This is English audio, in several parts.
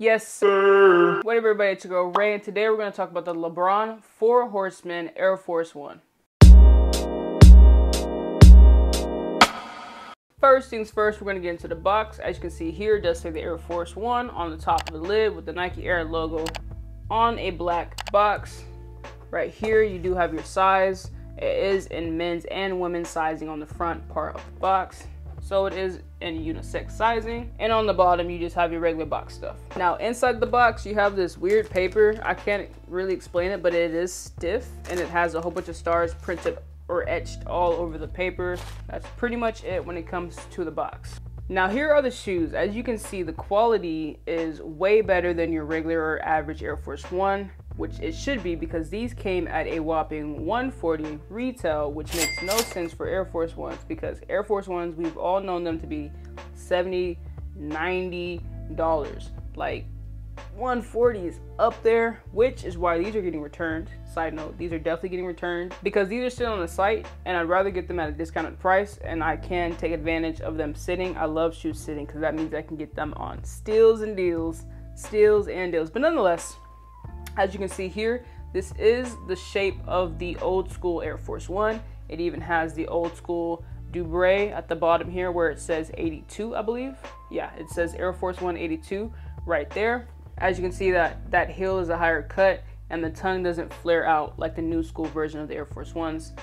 Yes, sir. What up, everybody? It's your girl Ray, and today we're going to talk about the LeBron 4 Horsemen Air Force One. First things first, we're going to get into the box. As you can see here, it does say the Air Force One on the top of the lid with the Nike Air logo on a black box. Right here, you do have your size. It is in men's and women's sizing on the front part of the box. So it is in unisex sizing. And on the bottom, you just have your regular box stuff. Now, inside the box, you have this weird paper. I can't really explain it, but it is stiff. And it has a whole bunch of stars printed or etched all over the paper. That's pretty much it when it comes to the box. Now, here are the shoes. As you can see, the quality is way better than your regular or average Air Force One, which it should be because these came at a whopping $140 retail, which makes no sense for Air Force Ones because Air Force Ones, we've all known them to be $70, $90. Like, 140 is up there, which is why these are getting returned. Side note, these are definitely getting returned because these are still on the site and I'd rather get them at a discounted price and I can take advantage of them sitting. I love shoes sitting because that means I can get them on steals and deals. But nonetheless, as you can see here, this is the shape of the old school Air Force One. It even has the old school Dubre at the bottom here where it says 82, I believe. Yeah, it says Air Force One 82 right there. As you can see, that heel is a higher cut and the tongue doesn't flare out like the new school version of the Air Force Ones.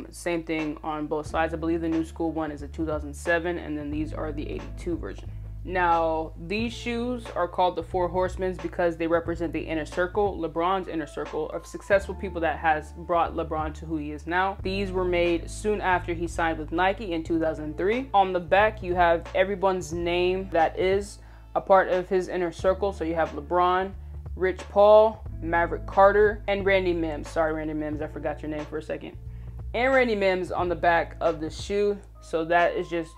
Same thing on both sides. I believe the new school one is a 2007 and then these are the 82 version. Now, these shoes are called the 4 Horsemen because they represent the inner circle, LeBron's inner circle of successful people that has brought LeBron to who he is now. These were made soon after he signed with Nike in 2003. On the back, you have everyone's name that is a part of his inner circle. So you have LeBron, Rich Paul, Maverick Carter, and Randy Mims. Sorry, Randy Mims, I forgot your name for a second. And Randy Mims on the back of the shoe. So that is just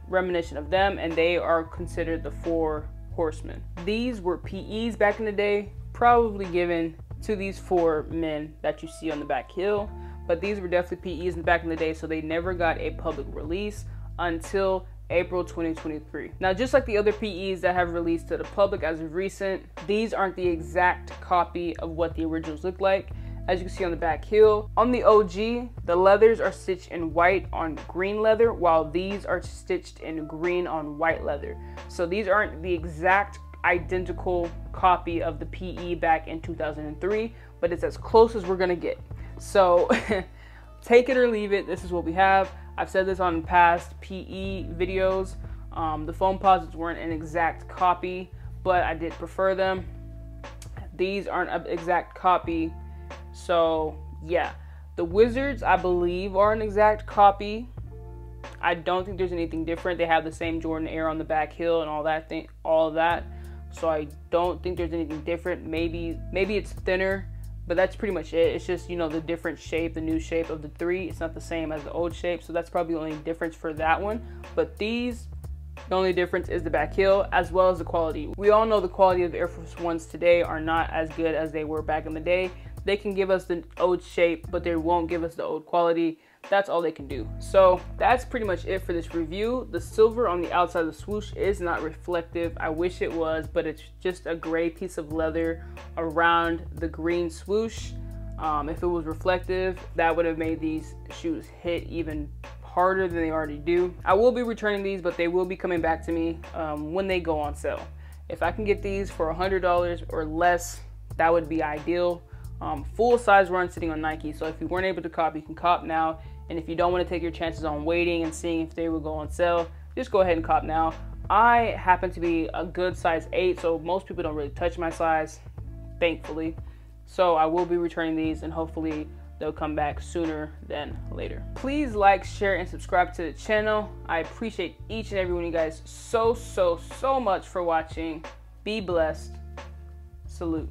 reminiscent of them, and they are considered the 4 Horsemen. These were PEs back in the day, probably given to these 4 men that you see on the back heel, but these were definitely PEs in back in the day, so they never got a public release until April 2023. Now, just like the other PEs that have released to the public as of recent, these aren't the exact copy of what the originals look like. As you can see on the back heel, on the OG, the leathers are stitched in white on green leather, while these are stitched in green on white leather. So these aren't the exact identical copy of the PE back in 2003, but it's as close as we're gonna get. So take it or leave it, this is what we have. I've said this on past PE videos. The foam posits weren't an exact copy, but I did prefer them. These aren't an exact copy. So yeah, the Wizards I believe are an exact copy. I don't think there's anything different. They have the same Jordan Air on the back heel and all of that. So I don't think there's anything different. Maybe it's thinner, but that's pretty much it. It's just, you know, the different shape, the new shape of the 3. It's not the same as the old shape. So that's probably the only difference for that one. But these, the only difference is the back heel as well as the quality. We all know the quality of the Air Force Ones today are not as good as they were back in the day. They can give us the old shape, but they won't give us the old quality. That's all they can do. So that's pretty much it for this review. The silver on the outside of the swoosh is not reflective. I wish it was, but it's just a gray piece of leather around the green swoosh. If it was reflective, that would have made these shoes hit even harder than they already do. I will be returning these, but they will be coming back to me when they go on sale. If I can get these for $100 or less, that would be ideal. Full size run sitting on Nike, so if you weren't able to cop, you can cop now. And if you don't want to take your chances on waiting and seeing if they will go on sale, just go ahead and cop now. I happen to be a good size 8, so most people don't really touch my size, thankfully. So I will be returning these and hopefully they'll come back sooner than later. Please like, share, and subscribe to the channel. I appreciate each and every one of you guys so much for watching. Be blessed. Salute.